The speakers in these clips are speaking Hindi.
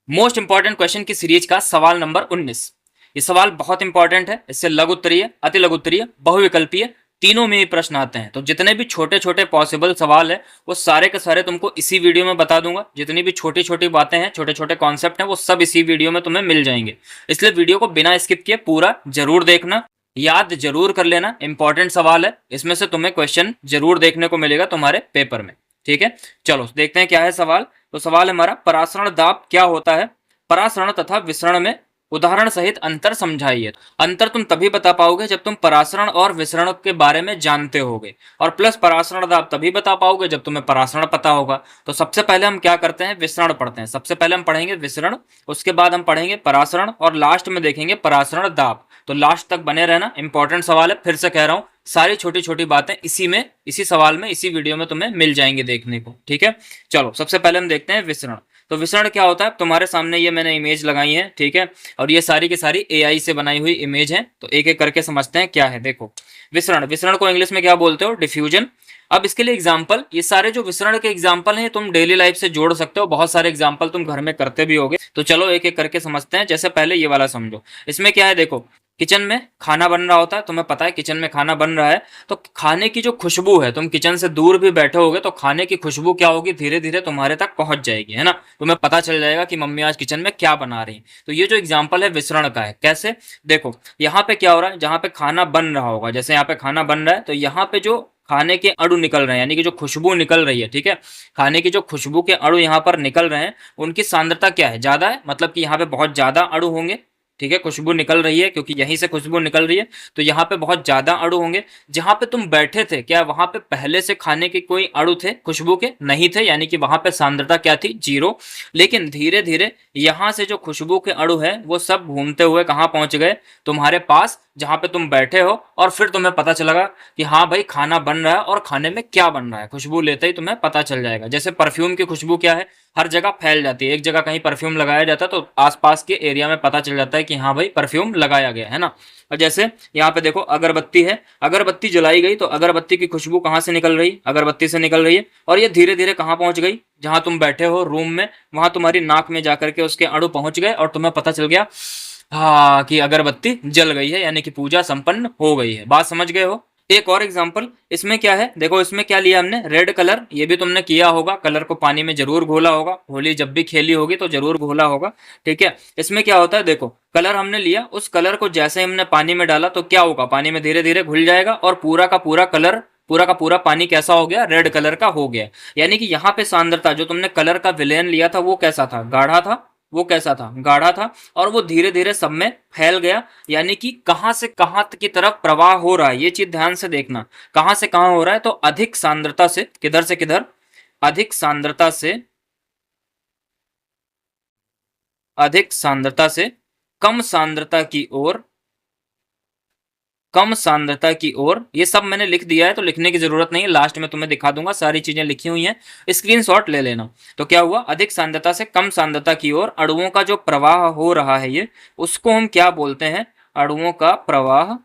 मोस्ट इंपॉर्टेंट क्वेश्चन की सीरीज का सवाल नंबर 19। ये सवाल बहुत इंपॉर्टेंट है। इससे लघु उत्तरीय, अति लघु उत्तरीय, बहुविकल्पीय तीनों में ही प्रश्न आते हैं। तो जितने भी छोटे छोटे पॉसिबल सवाल है वो सारे के सारे तुमको इसी वीडियो में बता दूंगा। जितनी भी छोटी छोटी बातें हैं, छोटे छोटे कॉन्सेप्ट हैं, वो सब इसी वीडियो में तुम्हें मिल जाएंगे। इसलिए वीडियो को बिना स्किप किए पूरा जरूर देखना, याद जरूर कर लेना। इंपॉर्टेंट सवाल है, इसमें से तुम्हें क्वेश्चन जरूर देखने को मिलेगा तुम्हारे पेपर में। ठीक है, चलो देखते हैं क्या है सवाल। तो सवाल हमारा, परासरण दाब क्या होता है? परासरण तथा विसरण में उदाहरण सहित अंतर समझाइए। अंतर तुम तभी बता पाओगे जब तुम परासरण और विसरण के बारे में जानते होगे, और प्लस परासरण दाब तभी बता पाओगे जब तुम्हें परासरण पता होगा। तो सबसे पहले हम क्या करते हैं, विसरण पढ़ते हैं। सबसे पहले हम पढ़ेंगे विसरण, उसके बाद हम पढ़ेंगे परासरण, और लास्ट में देखेंगे परासरण दाब। तो लास्ट तक बने रहना, इंपॉर्टेंट सवाल है। फिर से कह रहा हूं, सारी छोटी छोटी बातें इसी सवाल में, इसी वीडियो में तुम्हें मिल जाएंगे देखने को। ठीक है, चलो सबसे पहले हम देखते हैं विसरण। तो विसरण क्या होता है? तुम्हारे सामने ये मैंने इमेज लगाई है, ठीक है, और ये सारी की सारी एआई से बनाई हुई इमेज है। तो एक एक करके समझते हैं क्या है। देखो, विसरण, विसरण को इंग्लिश में क्या बोलते हो? डिफ्यूजन। अब इसके लिए एग्जाम्पल, ये सारे जो विसरण के एग्जाम्पल हैं तुम डेली लाइफ से जोड़ सकते हो। बहुत सारे एग्जाम्पल तुम घर में करते भी होगे। तो चलो एक एक करके समझते हैं। जैसे पहले ये वाला समझो। इसमें क्या है, देखो, किचन में खाना बन रहा होता है। तुम्हें पता है किचन में खाना बन रहा है, तो खाने की जो खुशबू है, तुम किचन से दूर भी बैठे होगे तो खाने की खुशबू क्या होगी, धीरे धीरे तुम्हारे तक पहुंच जाएगी, है ना। तुम्हें पता चल जाएगा कि मम्मी आज किचन में क्या बना रही है। तो ये जो एग्जाम्पल है विसरण का है। कैसे? देखो, यहाँ पे क्या हो रहा है, जहाँ पे खाना बन रहा होगा, जैसे यहाँ पे खाना बन रहा है, तो यहाँ पे जो खाने के अणु निकल रहे हैं, यानी कि जो खुशबू निकल रही है, ठीक है, खाने की जो खुशबू के अणु यहाँ पर निकल रहे हैं, उनकी सांद्रता क्या है, ज्यादा है। मतलब कि यहाँ पे बहुत ज्यादा अणु होंगे। ठीक है, खुशबू निकल रही है क्योंकि यहीं से खुशबू निकल रही है, तो यहाँ पे बहुत ज्यादा अणु होंगे। जहां पे तुम बैठे थे, क्या वहां पे पहले से खाने के कोई अणु थे खुशबू के? नहीं थे, यानी कि वहां पे सांद्रता क्या थी, 0। लेकिन धीरे धीरे यहाँ से जो खुशबू के अणु है वो सब घूमते हुए कहाँ पहुंच गए, तुम्हारे पास, जहां पे तुम बैठे हो। और फिर तुम्हें पता चलेगा कि हाँ भाई खाना बन रहा है, और खाने में क्या बन रहा है। खुशबू लेते ही तुम्हें पता चल जाएगा। जैसे परफ्यूम की खुशबू क्या है, हर जगह फैल जाती है। एक जगह कहीं परफ्यूम लगाया जाता है तो आसपास के एरिया में पता चल जाता है कि हाँ भाई परफ्यूम लगाया गया है ना। और जैसे यहाँ पे देखो, अगरबत्ती है, अगरबत्ती जलाई गई तो अगरबत्ती की खुशबू कहाँ से निकल रही? अगरबत्ती से निकल रही है, और ये धीरे धीरे कहाँ पहुंच गई, जहां तुम बैठे हो रूम में, वहां तुम्हारी नाक में जाकर के उसके अणु पहुंच गए, और तुम्हें पता चल गया हाँ कि अगरबत्ती जल गई है, यानी कि पूजा संपन्न हो गई है। बात समझ गए हो? एक और एग्जांपल, इसमें क्या है, देखो इसमें क्या लिया हमने, रेड कलर। ये भी तुमने किया होगा, कलर को पानी में जरूर घोला होगा, होली जब भी खेली होगी तो जरूर घोला होगा। ठीक है, इसमें क्या होता है, देखो कलर हमने लिया, उस कलर को जैसे हमने पानी में डाला तो क्या होगा, पानी में धीरे धीरे घुल जाएगा, और पूरा का पूरा कलर, पूरा का पूरा पानी कैसा हो गया, रेड कलर का हो गया। यानी कि यहाँ पे सांद्रता, जो तुमने कलर का विलयन लिया था वो कैसा था, गाढ़ा था। वो कैसा था, गाढ़ा था, और वो धीरे धीरे सब में फैल गया। यानी कि कहां से कहां की तरफ प्रवाह हो रहा है, ये चीज ध्यान से देखना। कहां से कहां हो रहा है, तो अधिक सांद्रता से किधर से किधर, अधिक सांद्रता से, अधिक सांद्रता से कम सांद्रता की ओर, कम सांद्रता की ओर। ये सब मैंने लिख दिया है तो लिखने की जरूरत नहीं है, लास्ट में तुम्हें दिखा दूंगा, सारी चीजें लिखी हुई हैं, स्क्रीनशॉट ले लेना। तो क्या हुआ, अधिक सांद्रता से कम सांद्रता की ओर अणुओं का जो प्रवाह हो रहा है, ये उसको हम क्या बोलते हैं, अणुओं का प्रवाह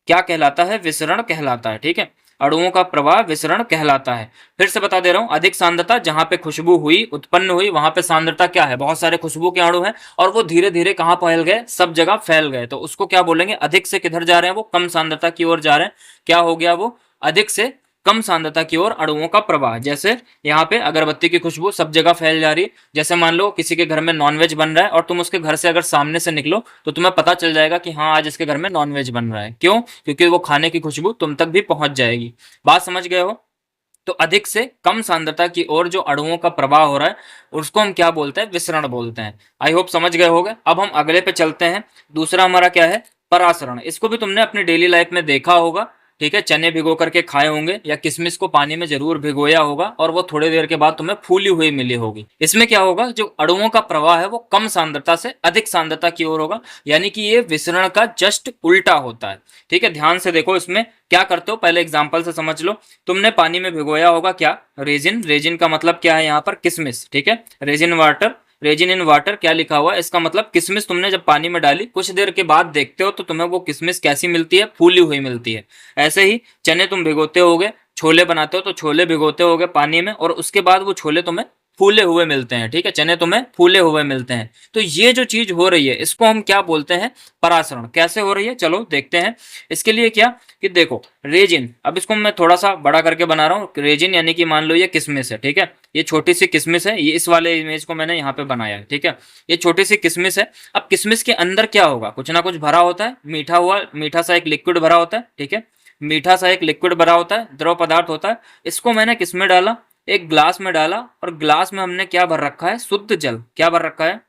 क्या कहलाता है, विसरण कहलाता है। ठीक है, अणुओं का प्रवाह विसरण कहलाता है। फिर से बता दे रहा हूं, अधिक सांद्रता, जहां पे खुशबू हुई, उत्पन्न हुई, वहां पे सांद्रता क्या है, बहुत सारे खुशबू के अणु हैं, और वो धीरे धीरे कहां फैल गए, सब जगह फैल गए। तो उसको क्या बोलेंगे, अधिक से किधर जा रहे हैं, वो कम सांद्रता की ओर जा रहे हैं। क्या हो गया, वो अधिक से कम सांद्रता की ओर अणुओं का प्रवाह। जैसे यहाँ पे अगरबत्ती की खुशबू सब जगह फैल जा रही है। जैसे मान लो किसी के घर में नॉनवेज बन रहा है, और तुम उसके घर से अगर सामने से निकलो तो तुम्हें पता चल जाएगा कि हाँ आज इसके घर में नॉनवेज बन रहा है। क्यों? क्योंकि वो खाने की खुशबू तुम तक भी पहुंच जाएगी। बात समझ गए हो? तो अधिक से कम सांद्रता की ओर जो अणुओं का प्रवाह हो रहा है उसको हम क्या बोलते हैं, विसरण बोलते हैं। आई होप समझ गए होगे। अब हम अगले पे चलते हैं। दूसरा हमारा क्या है, परासरण। इसको भी तुमने अपनी डेली लाइफ में देखा होगा। ठीक है, चने भिगो करके खाए होंगे, या किशमिश को पानी में जरूर भिगोया होगा, और वो थोड़ी देर के बाद तुम्हें फूली हुई मिली होगी। इसमें क्या होगा, जो अणुओं का प्रवाह है वो कम सांद्रता से अधिक सांद्रता की ओर होगा, यानी कि ये विसरण का जस्ट उल्टा होता है। ठीक है, ध्यान से देखो, इसमें क्या करते हो, पहले एग्जाम्पल से समझ लो। तुमने पानी में भिगोया होगा क्या, रेजिन। रेजिन का मतलब क्या है यहाँ पर, किशमिश। ठीक है, resin water, resin in water क्या लिखा हुआ है, इसका मतलब किशमिश तुमने जब पानी में डाली, कुछ देर के बाद देखते हो तो तुम्हें वो किशमिश कैसी मिलती है, फूली हुई मिलती है। ऐसे ही चने तुम भिगोते होगे, छोले बनाते हो तो छोले भिगोते होगे पानी में, और उसके बाद वो छोले तुम्हें फूले हुए मिलते हैं, ठीक है, चने तुम्हें फूले हुए मिलते हैं। तो ये जो चीज हो रही है इसको हम क्या बोलते हैं, परासरण। कैसे हो रही है चलो देखते हैं। इसके लिए क्या कि देखो रेजिन, अब इसको मैं थोड़ा सा बड़ा करके बना रहा हूँ। रेजिन यानी कि मान लो ये किशमिश है, ठीक है, ये छोटी सी किशमिश है, ये इस वाले इमेज को मैंने यहाँ पे बनाया है, ठीक है, ये छोटी सी किशमिश है। अब किशमिश के अंदर क्या होगा, कुछ ना कुछ भरा होता है, मीठा सा एक लिक्विड भरा होता है, ठीक है, मीठा सा एक लिक्विड भरा होता है, द्रव पदार्थ होता है। इसको मैंने किस में डाला, एक ग्लास में डाला, और ग्लास में हमने क्या भर रखा है, शुद्ध जल। क्या भर रखा है,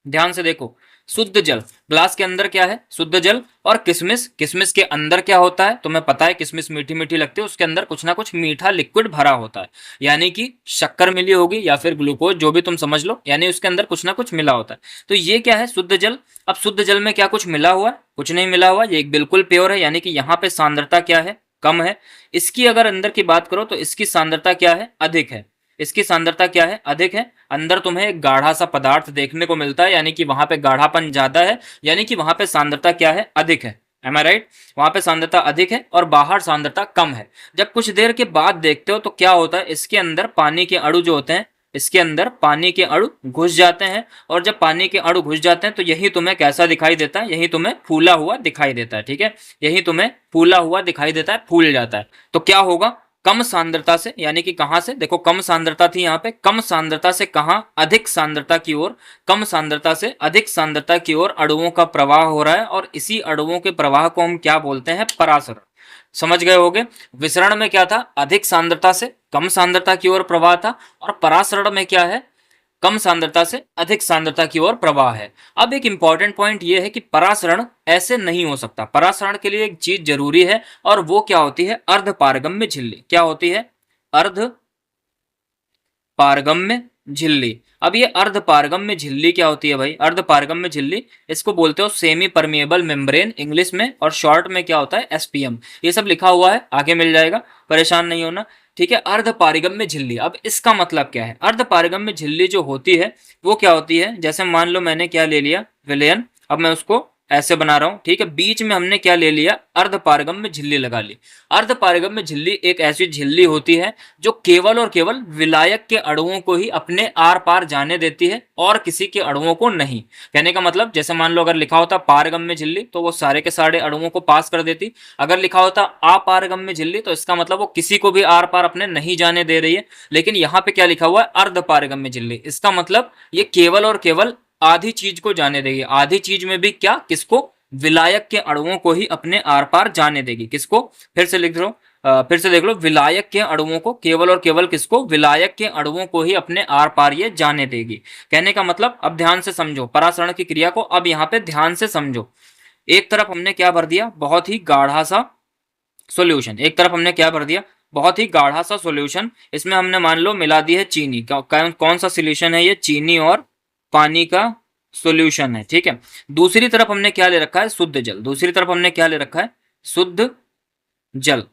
ध्यान से देखो, शुद्ध जल। ग्लास के अंदर क्या है, शुद्ध जल। और किशमिश, किशमिश के अंदर क्या होता है, तुम्हें पता है किशमिश मीठी मीठी लगती है, उसके अंदर कुछ ना कुछ मीठा लिक्विड भरा होता है, यानी कि शक्कर मिली होगी या फिर ग्लूकोज, जो भी तुम समझ लो, यानी उसके अंदर कुछ ना कुछ मिला होता है। तो ये क्या है, शुद्ध जल। अब शुद्ध जल में क्या कुछ मिला हुआ है, कुछ नहीं मिला हुआ, ये बिल्कुल प्योर है, यानी कि यहाँ पे सांद्रता क्या है, कम है। इसकी अगर अंदर की बात करो तो इसकी सांद्रता क्या है, अधिक है। इसकी सांद्रता क्या है, अधिक है। अंदर तुम्हें एक गाढ़ा सा पदार्थ देखने को मिलता है, यानी कि वहां पे गाढ़ापन ज्यादा है, यानी कि वहां पे सांद्रता क्या है, अधिक है। एम आई राइट, वहां पे सांद्रता अधिक है और बाहर सांद्रता कम है। जब कुछ देर के बाद देखते हो तो क्या होता है, इसके अंदर पानी के अणु जो होते हैं, इसके अंदर पानी के अणु घुस जाते हैं। और जब पानी के अणु घुस जाते हैं तो यही तुम्हें कैसा दिखाई देता है, यही तुम्हें फूला हुआ दिखाई देता है, ठीक है, यही तुम्हें फूला हुआ दिखाई देता है, फूल जाता है। तो क्या होगा, कम सांद्रता से, यानी कि कहां से, देखो कम सांद्रता थी यहाँ पे, कम सांद्रता से कहां, अधिक सांद्रता की ओर। कम सांद्रता से अधिक सांद्रता की ओर अणुओं का प्रवाह हो रहा है, और इसी अणुओं के प्रवाह को हम क्या बोलते हैं, परासरण। समझ गए होगे। विसरण में क्या था, अधिक सांद्रता से कम सांद्रता की ओर प्रवाह था, और परासरण में क्या है, कम सांद्रता से अधिक सांद्रता की ओर प्रवाह है। अब एक इंपॉर्टेंट पॉइंट यह है कि परासरण ऐसे नहीं हो सकता। परासरण के लिए एक चीज जरूरी है, और वो क्या होती है, अर्ध पारगम्य झिल्ली। क्या होती है, अर्ध पारगम्य झिल्ली। अब ये अर्ध पारगम्य झिल्ली क्या होती है भाई, अर्ध पारगम्य झिल्ली, इसको बोलते हो सेमी परमिएबल मेम्ब्रेन इंग्लिश में, और शॉर्ट में क्या होता है, एसपीएम। ये सब लिखा हुआ है, आगे मिल जाएगा, परेशान नहीं होना, ठीक है। अर्ध पारगम्य झिल्ली, अब इसका मतलब क्या है, अर्ध पारगम्य झिल्ली जो होती है वो क्या होती है, जैसे मान लो मैंने क्या ले लिया, विलयन, अब मैं उसको ऐसे बना रहा हूं, ठीक है, बीच में हमने क्या ले लिया, अर्ध पारगम्य झिल्ली लगा ली। अर्ध पारगम्य झिल्ली एक ऐसी झिल्ली होती है जो केवल और केवल विलायक के अणुओं को ही अपने आर पार जाने देती है, और किसी के अणुओं को नहीं। कहने का मतलब, जैसे मान लो अगर लिखा होता पारगम्य झिल्ली तो वो सारे के सारे अणुओं को पास कर देती। अगर लिखा होता अपारगम्य झिल्ली तो इसका मतलब वो किसी को भी आर पार अपने नहीं जाने दे रही है। लेकिन यहाँ पे क्या लिखा हुआ है, अर्ध पारगम्य झिल्ली, इसका मतलब ये केवल और केवल आधी चीज को जाने देगी। आधी चीज में भी क्या, किसको, विलायक के अणुओं को ही अपने आर पार जाने देगी। किसको, फिर से लिख दो, फिर से देख लो, विलायक के अणुओं को, केवल और केवल किसको, विलायक के अणुओं को ही अपने आर पार ये जाने देगी। कहने का मतलब, अब ध्यान से समझो परासरण की क्रिया को, अब यहाँ पे ध्यान से समझो। एक तरफ हमने क्या भर दिया, बहुत ही गाढ़ा सा सॉल्यूशन, एक तरफ हमने क्या भर दिया, बहुत ही गाढ़ा सा सॉल्यूशन। इसमें हमने मान लो मिला दी है चीनी। कौन सा सॉल्यूशन है ये, चीनी और पानी का सॉल्यूशन है, ठीक है। दूसरी तरफ हमने क्या ले रखा है, शुद्ध जल। दूसरी तरफ हमने क्या ले रखा है, शुद्ध जल।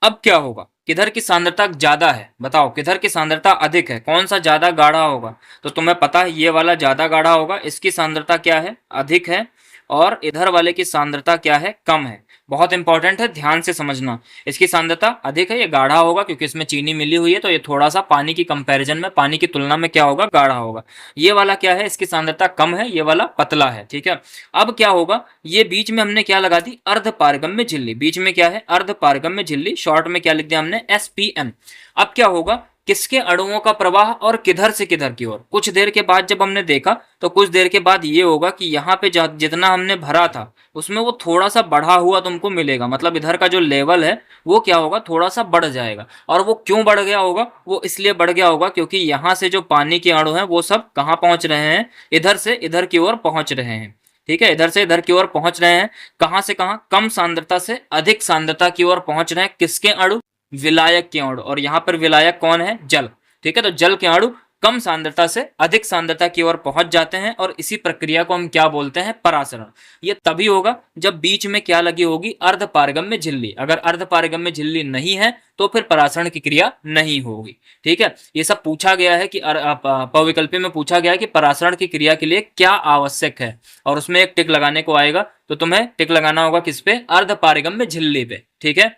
अब क्या होगा, किधर की सांद्रता ज्यादा है, बताओ किधर की सांद्रता अधिक है, कौन सा ज्यादा गाढ़ा होगा। तो तुम्हें पता है ये वाला ज्यादा गाढ़ा होगा, इसकी सांद्रता क्या है, अधिक है। और इधर वाले की सांद्रता क्या है, कम है। बहुत इंपॉर्टेंट है, ध्यान से समझना। इसकी सांद्रता अधिक है, ये गाढ़ा होगा क्योंकि इसमें चीनी मिली हुई है, तो ये थोड़ा सा पानी की कंपैरिजन में, पानी की तुलना में क्या होगा, गाढ़ा होगा। ये वाला क्या है, इसकी सांद्रता कम है, ये वाला पतला है, ठीक है। अब क्या होगा, ये बीच में हमने क्या लगा दी, अर्ध पारगम्य झिल्ली। बीच में क्या है, अर्ध पारगम्य झिल्ली, शॉर्ट में क्या लिख दिया हमने, एसपीएम। अब क्या होगा, किसके अणुओं का प्रवाह और किधर से किधर की ओर। कुछ देर के बाद जब हमने देखा तो कुछ देर के बाद ये होगा कि यहाँ पे जितना हमने भरा था उसमें वो थोड़ा सा बढ़ा हुआ तुमको मिलेगा। मतलब इधर का जो लेवल है वो क्या होगा, थोड़ा सा बढ़ जाएगा। और वो क्यों बढ़ गया होगा, वो इसलिए बढ़ गया होगा क्योंकि यहाँ से जो पानी के अणु हैं वो सब कहाँ पहुंच रहे हैं, इधर से इधर की ओर पहुंच रहे हैं, ठीक है, इधर से इधर की ओर पहुंच रहे हैं। कहां से कहां, कम सांद्रता से अधिक सांद्रता की ओर पहुंच रहे हैं। किसके अणु, विलायक के अणु। और यहां पर विलायक कौन है, जल, ठीक है। तो जल के अणु कम सांद्रता से अधिक सांद्रता की ओर पहुंच जाते हैं, और इसी प्रक्रिया को हम क्या बोलते हैं, परासरण। ये तभी होगा जब बीच में क्या लगी होगी, अर्ध पारगम्य झिल्ली। अगर अर्ध पारगम्य झिल्ली नहीं है तो फिर परासरण की क्रिया नहीं होगी, ठीक है। ये सब पूछा गया है कि पविकल्पी में पूछा गया है कि परासरण की क्रिया के लिए क्या आवश्यक है, और उसमें एक टिक लगाने को आएगा। तो तुम्हें टिक लगाना होगा किस पे, अर्ध पारगम्य झिल्ली पे, ठीक है।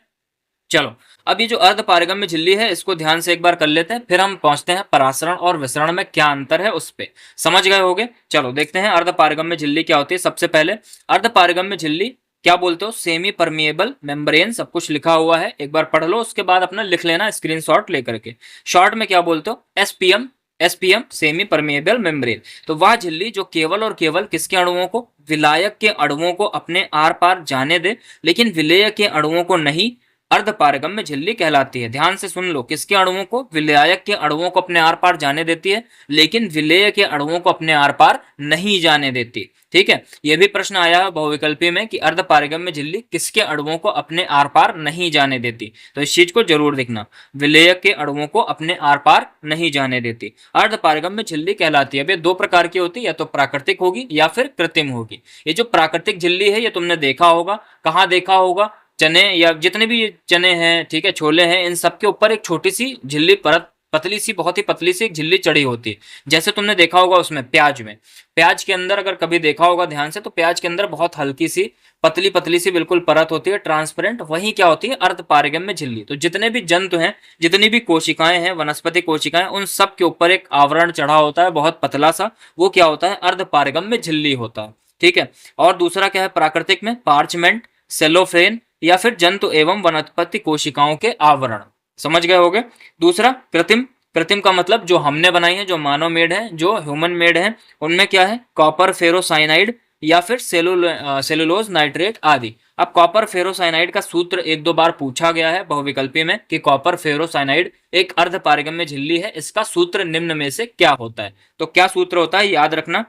चलो अब ये जो अर्ध पारगम्य झिल्ली है इसको ध्यान से एक बार कर लेते हैं, फिर हम पहुंचते हैं परासरण और विसरण में क्या अंतर है उस पे। समझ गए होगे? चलो देखते हैं अर्ध पारगम्य झिल्ली क्या होती है। सबसे पहले अर्ध पारगम्य झिल्ली क्या बोलते हो? सेमी परमिएबल मेम्ब्रेन, सब कुछ लिखा हुआ है, एक बार पढ़ लो, उसके बाद अपना लिख लेना स्क्रीनशॉट लेकर के। शॉर्ट में क्या बोलते हो? SPM. SPM semi permeable membrane. तो वह झिल्ली जो केवल और केवल किसके अणुओं को? विलायक के अणुओं को अपने आर पार जाने दे, लेकिन विलेय के अणुओं को नहीं, अर्ध पारगम्य झिल्ली कहलाती है। ध्यान से सुन लो, किसके अणुओं को? विलायक के अणुओं को अपने आर पार जाने देती है, लेकिन विलेय के अणुओं को अपने आर पार नहीं जाने देती। ठीक है, यह भी प्रश्न आया है बहुविकल्पी में कि अर्ध पारगम्य झिल्ली किसके अणुओं को अपने आर पार नहीं जाने देती, तो इस चीज को जरूर देखना, विलेयक के अणुओं को अपने आर पार नहीं जाने देती, अर्ध पारगम्य झिल्ली कहलाती है। अब ये दो प्रकार की होती है, या तो प्राकृतिक होगी या फिर कृत्रिम होगी। ये जो प्राकृतिक झिल्ली है ये तुमने देखा होगा, कहाँ देखा होगा? चने या जितने भी चने हैं, ठीक है, छोले हैं, इन सब के ऊपर एक छोटी सी झिल्ली परत, पतली सी, बहुत ही पतली सी एक झिल्ली चढ़ी होती है। जैसे तुमने देखा होगा उसमें प्याज में, प्याज के अंदर अगर कभी देखा होगा ध्यान से, तो प्याज के अंदर बहुत हल्की सी पतली पतली सी बिल्कुल परत होती है, ट्रांसपेरेंट, वही क्या होती है? अर्ध पारगम्य झिल्ली। तो जितने भी जंतु हैं, जितनी भी कोशिकाएं हैं, वनस्पति कोशिकाएं, उन सब के ऊपर एक आवरण चढ़ा होता है बहुत पतला सा, वो क्या होता है? अर्ध पारगम्य झिल्ली होता है। ठीक है, और दूसरा क्या है प्राकृतिक में? पार्चमेंट, सेलोफेन, या फिर जंतु एवं वनस्पति कोशिकाओं के आवरण। समझ गए होगे? दूसरा कृत्रिम। कृत्रिम का मतलब जो हमने बनाई है, जो मानव मेड है, जो ह्यूमन मेड है, उनमें क्या है? कॉपर फेरोसाइनाइड या फिर सेलुलोज नाइट्रेट आदि। अब कॉपर फेरोसाइनाइड का सूत्र एक दो बार पूछा गया है बहुविकल्पी में कि कॉपर फेरोसाइनाइड एक अर्ध पारगम्य झिल्ली है, इसका सूत्र निम्न में से क्या होता है? तो क्या सूत्र होता है याद रखना,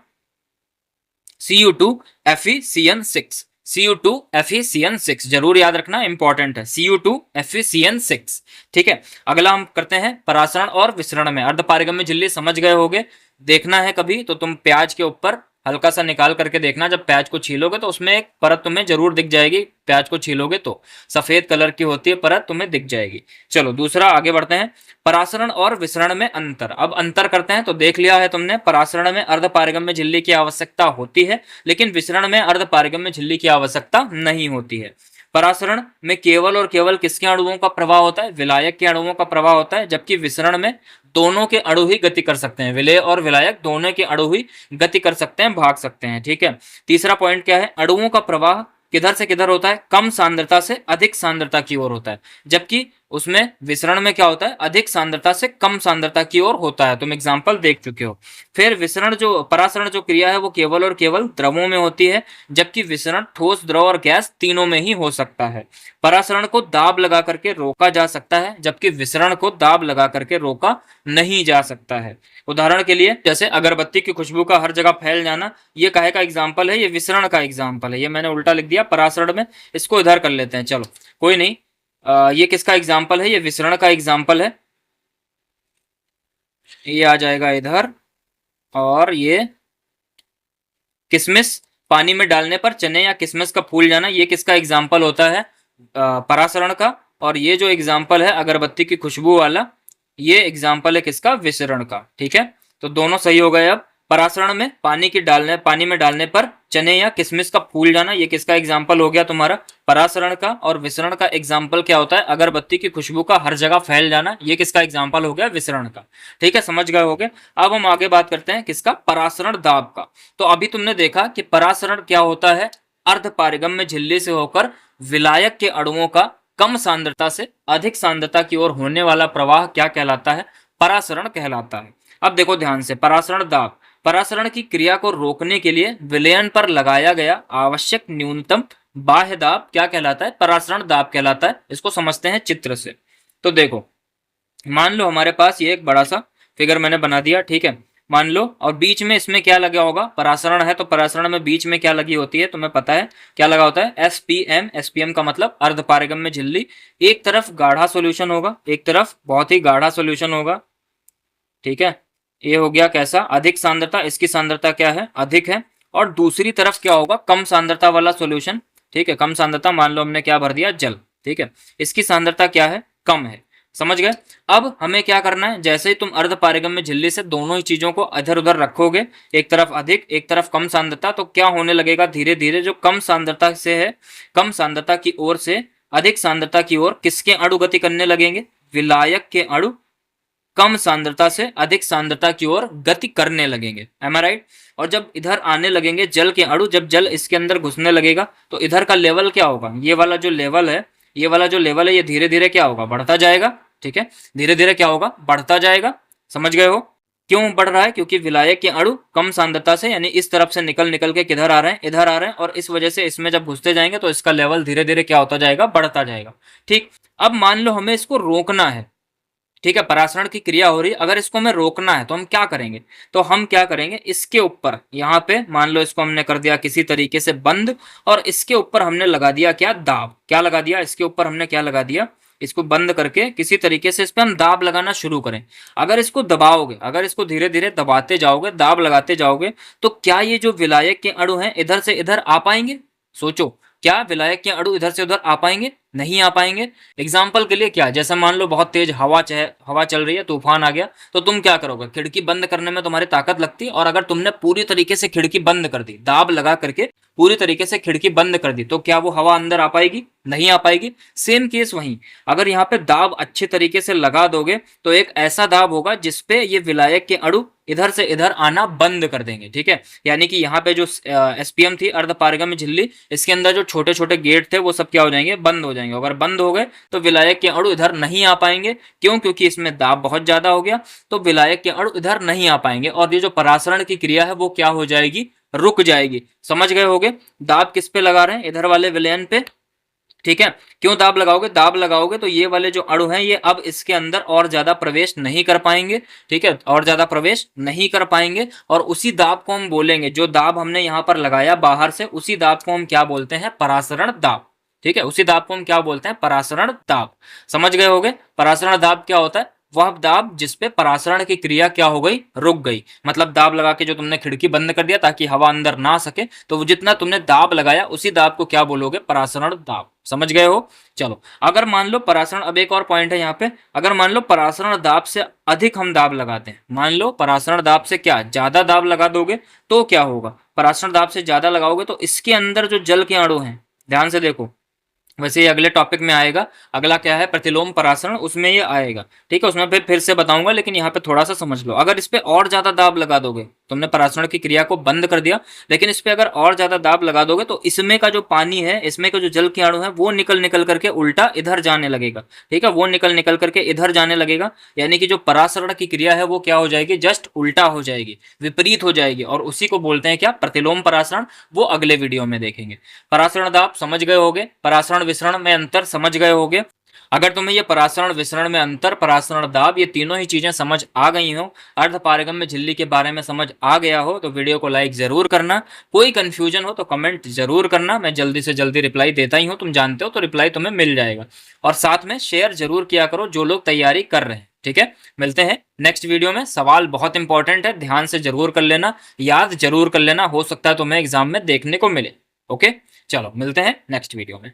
Cu2FeCN6। Cu2FeCN6 जरूर याद रखना, इंपॉर्टेंट है, Cu2FeCN6। ठीक है, अगला हम करते हैं परासरण और विसरण में। अर्ध पारगम्य झिल्ली समझ गए होगे, देखना है कभी तो तुम प्याज के ऊपर हल्का सा निकाल करके देखना, जब प्याज को छीलोगे तो उसमें एक परत तुम्हें जरूर दिख जाएगी, प्याज को छीलोगे तो सफेद कलर की होती है परत, तुम्हें दिख जाएगी। चलो दूसरा आगे बढ़ते हैं, परासरण और विसरण में अंतर। अब अंतर करते हैं, तो देख लिया है तुमने, परासरण में अर्ध पारगम्य झिल्ली की आवश्यकता होती है, लेकिन विसरण में अर्ध पारगम्य झिल्ली की आवश्यकता नहीं होती है। परासरण में केवल और केवल किसके अणुओं का प्रवाह होता है? विलायक के अणुओं का प्रवाह होता है, जबकि विसरण में दोनों के अणु ही गति कर सकते हैं, विलेय और विलायक दोनों के अणु ही गति कर सकते हैं, भाग सकते हैं। ठीक है, तीसरा पॉइंट क्या है? अणुओं का प्रवाह किधर से किधर होता है? कम सांद्रता से अधिक सांद्रता की ओर होता है, जबकि उसमें विसरण में क्या होता है? अधिक सांद्रता से कम सांद्रता की ओर होता है। तुम एग्जाम्पल देख चुके हो। फिर विसरण जो परासरण जो क्रिया है वो केवल और केवल द्रवों में होती है, जबकि विसरण ठोस, द्रव और गैस तीनों में ही हो सकता है। परासरण को दाब लगा करके रोका जा सकता है, जबकि विसरण को दाब लगा करके रोका नहीं जा सकता है। उदाहरण के लिए जैसे अगरबत्ती की खुशबू का हर जगह फैल जाना, ये काहे का एग्जाम्पल है? ये विसरण का एग्जाम्पल है। ये मैंने उल्टा लिख दिया परासरण में, इसको इधर कर लेते हैं। चलो कोई नहीं, ये किसका एग्जाम्पल है? ये विसरण का एग्जाम्पल है। ये आ जाएगा इधर, और ये किशमिश पानी में डालने पर चने या किशमिश का फूल जाना, ये किसका एग्जाम्पल होता है? परासरण का। और ये जो एग्जाम्पल है अगरबत्ती की खुशबू वाला, ये एग्जाम्पल है किसका? विसरण का। ठीक है, तो दोनों सही हो गए। अब परासरण में पानी में डालने पर चने या किशमिश का फूल जाना, ये किसका एग्जाम्पल हो गया तुम्हारा? परासरण का। और विसरण का एग्जाम्पल क्या होता है? अगरबत्ती की खुशबू का हर जगह फैल जाना, ये किसका एग्जाम्पल हो गया? विसरण का। ठीक है, समझ गए होगे। अब हम आगे बात करते हैं किसका? परासरण दाब का। तो अभी तुमने देखा कि परासरण क्या होता है? अर्ध पारगम्य झिल्ली से होकर विलायक के अणुओं का कम सांद्रता से अधिक सांद्रता की ओर होने वाला प्रवाह क्या कहलाता है? परासरण कहलाता है। अब देखो ध्यान से, परासरण दाब, परासरण की क्रिया को रोकने के लिए विलयन पर लगाया गया आवश्यक न्यूनतम बाह्य दाब क्या कहलाता है? परासरण दाब कहलाता है। इसको समझते हैं चित्र से। तो देखो, मान लो हमारे पास ये एक बड़ा सा फिगर मैंने बना दिया, ठीक है, मान लो, और बीच में इसमें क्या लगा होगा? परासरण है, तो परासरण में बीच में क्या लगी होती है? तुम्हें पता है क्या लगा होता है? एसपीएम। एसपीएम का मतलब अर्ध पारगम्य झिल्ली। एक तरफ गाढ़ा सॉल्यूशन होगा, एक तरफ बहुत ही गाढ़ा सॉल्यूशन होगा। ठीक है, ये हो गया कैसा? अधिक सांद्रता, इसकी सांद्रता क्या है? अधिक है। और दूसरी तरफ क्या होगा? कम सांद्रता वाला सॉल्यूशन। ठीक है, कम सांद्रता, मान लो हमने क्या भर दिया? जल। ठीक है, इसकी सांद्रता क्या है? कम है। समझ गए? अब हमें क्या करना है? जैसे ही तुम अर्ध पारगम्य झिल्ली से दोनों ही चीजों को इधर उधर रखोगे, एक तरफ अधिक एक तरफ कम सांद्रता, तो क्या होने लगेगा? धीरे धीरे जो कम सांद्रता से है, कम सांद्रता की ओर से अधिक सांद्रता की ओर किसके अणु गति करने लगेंगे? विलायक के अणु कम सांद्रता से अधिक सांद्रता की ओर गति करने लगेंगे। एम आई राइट? और जब इधर आने लगेंगे जल के अणु, जब जल इसके अंदर घुसने लगेगा तो इधर का लेवल क्या होगा? ये वाला जो लेवल है, ये वाला जो लेवल है, ये धीरे धीरे क्या होगा? बढ़ता जाएगा। ठीक है, धीरे धीरे क्या होगा? बढ़ता जाएगा। समझ गए हो? क्यों बढ़ रहा है? क्योंकि विलायक के अणु कम सांद्रता से, यानी इस तरफ से निकल निकल के किधर आ रहे हैं? इधर आ रहे हैं, और इस वजह से इसमें जब घुसते जाएंगे तो इसका लेवल धीरे धीरे क्या होता जाएगा? बढ़ता जाएगा। ठीक, अब मान लो हमें इसको रोकना है। ठीक है, परासरण की क्रिया हो रही है, अगर इसको हमें रोकना है तो हम क्या करेंगे? तो हम क्या करेंगे, इसके ऊपर यहाँ पे मान लो इसको हमने कर दिया किसी तरीके से बंद, और इसके ऊपर हमने लगा दिया क्या? दाब। क्या लगा दिया? इसके ऊपर हमने क्या लगा दिया? इसको बंद करके किसी तरीके से इस पर हम दाब लगाना शुरू करें। अगर इसको दबाओगे, अगर इसको धीरे धीरे दबाते जाओगे, दाब लगाते जाओगे, तो क्या ये जो विलायक के अणु हैं इधर से इधर आ पाएंगे? सोचो, क्या विलायक के अणु इधर से उधर आ पाएंगे? नहीं आ पाएंगे। एग्जाम्पल के लिए क्या, जैसे मान लो बहुत तेज हवा चल रही है, तूफान आ गया, तो तुम क्या करोगे? खिड़की बंद करने में तुम्हारी ताकत लगती है, और अगर तुमने पूरी तरीके से खिड़की बंद कर दी, दाब लगा करके पूरी तरीके से खिड़की बंद कर दी, तो क्या वो हवा अंदर आ पाएगी? नहीं आ पाएगी। सेम केस वहीं, अगर यहाँ पे दाब अच्छे तरीके से लगा दोगे तो एक ऐसा दाब होगा जिसपे ये विलायक के अणु इधर से इधर आना बंद कर देंगे। ठीक है, यानी कि यहाँ पे जो एसपीएम थी, अर्ध पारगम्य झिल्ली, इसके अंदर जो छोटे छोटे गेट थे वो सब क्या हो जाएंगे? बंद हो जाएंगे। अगर बंद हो गए तो विलायक के अणु इधर नहीं आ पाएंगे। क्यों? क्योंकि इसमें दाब बहुत ज्यादा हो गया, तो विलायक के अणु इधर नहीं आ पाएंगे, और ये जो परासरण की क्रिया है वो क्या हो जाएगी? रुक जाएगी। समझ गए होगे? दाब किस पे लगा रहे हैं? इधर वाले विलयन पे। ठीक है, क्यों दाब लगाओगे? दाब लगाओगे तो ये वाले जो अणु हैं ये अब इसके अंदर और ज्यादा प्रवेश नहीं कर पाएंगे। ठीक है, और ज्यादा प्रवेश नहीं कर पाएंगे, और उसी दाब को हम बोलेंगे, जो दाब हमने यहाँ पर लगाया बाहर से, उसी दाब को हम क्या बोलते हैं? परासरण दाब। ठीक है, उसी दाब को हम क्या बोलते हैं? परासरण दाब। समझ गए होगे? परासरण दाब क्या होता है? वह दाब जिसपे परासरण की क्रिया क्या हो गई? रुक गई। मतलब दाब लगा के जो तुमने खिड़की बंद कर दिया ताकि हवा अंदर ना सके, तो वो जितना तुमने दाब लगाया उसी दाब को क्या बोलोगे? परासरण दाब। समझ गए हो? चलो, अगर मान लो परासरण, अब एक और पॉइंट है यहाँ पे, अगर मान लो परासरण दाब से अधिक हम दाब लगाते हैं, मान लो परासरण दाब से क्या ज्यादा दाब लगा दोगे, तो क्या होगा? परासरण दाब से ज्यादा लगाओगे तो इसके अंदर जो जल के अणु हैं, ध्यान से देखो, वैसे ये अगले टॉपिक में आएगा। अगला क्या है? प्रतिलोम परासरण, उसमें ये आएगा। ठीक है, उसमें फिर से बताऊंगा, लेकिन यहाँ पे थोड़ा सा समझ लो। अगर इस पे और ज्यादा दाब लगा दोगे, तुमने परासरण की क्रिया को बंद कर दिया, लेकिन इस पे अगर और ज्यादा दाब लगा दोगे तो इसमें का जो पानी है, इसमें का जो जल के अणु है, वो निकल निकल करके उल्टा इधर जाने लगेगा। ठीक है, वो निकल निकल करके इधर जाने लगेगा, यानी कि जो परासरण की क्रिया है वो क्या हो जाएगी? जस्ट उल्टा हो जाएगी, विपरीत हो जाएगी, और उसी को बोलते हैं क्या? प्रतिलोम परासरण। वो अगले वीडियो में देखेंगे। परासरण दाब समझ गए होगे, परासरण विसरण में अंतर समझ गए होगे। अगर तुम्हें ये परासरण विसरण में अंतर, परासरण दाब, ये तीनों ही चीजें समझ आ गई हो, अर्ध पारगम्य झिल्ली के बारे में समझ आ गया हो, तो वीडियो को लाइक जरूर करना। कोई कंफ्यूजन हो तो कमेंट जरूर करना, मैं जल्दी से जल्दी रिप्लाई देता ही हूँ, तुम जानते हो, तो रिप्लाई तुम्हें मिल जाएगा। और साथ में शेयर जरूर किया करो जो लोग तैयारी कर रहे हैं। ठीक है, मिलते हैं नेक्स्ट वीडियो में। सवाल बहुत इंपॉर्टेंट है, ध्यान से जरूर कर लेना, याद जरूर कर लेना, हो सकता है तुम्हें एग्जाम में देखने को मिले। ओके, चलो मिलते हैं नेक्स्ट वीडियो में।